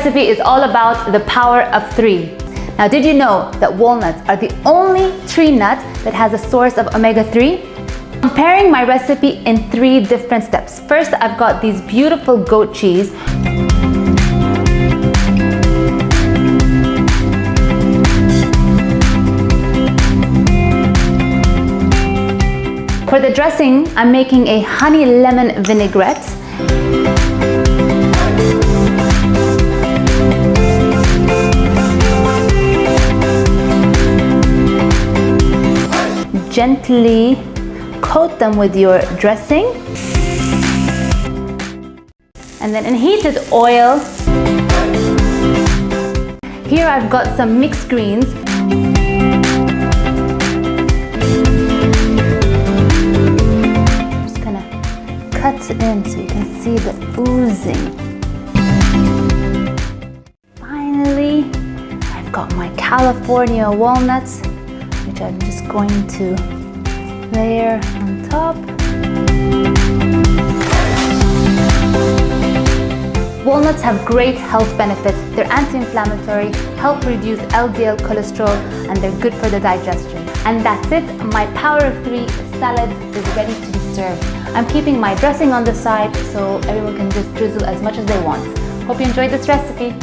recipe is all about the power of 3. Now, did you know that walnuts are the only tree nut that has a source of omega-3? I'm preparing my recipe in 3 different steps. First, I've got these beautiful goat cheese. For the dressing, I'm making a honey lemon vinaigrette. Gently coat them with your dressing. And then in heated oil, here I've got some mixed greens. Just gonna cut it in so you can see the oozing. Finally, I've got my California walnuts, which I'm just going to layer on top. Walnuts have great health benefits. They're anti-inflammatory, help reduce LDL cholesterol, and they're good for the digestion. And that's it. My power of 3 salad is ready to be served. I'm keeping my dressing on the side so everyone can just drizzle as much as they want. Hope you enjoyed this recipe.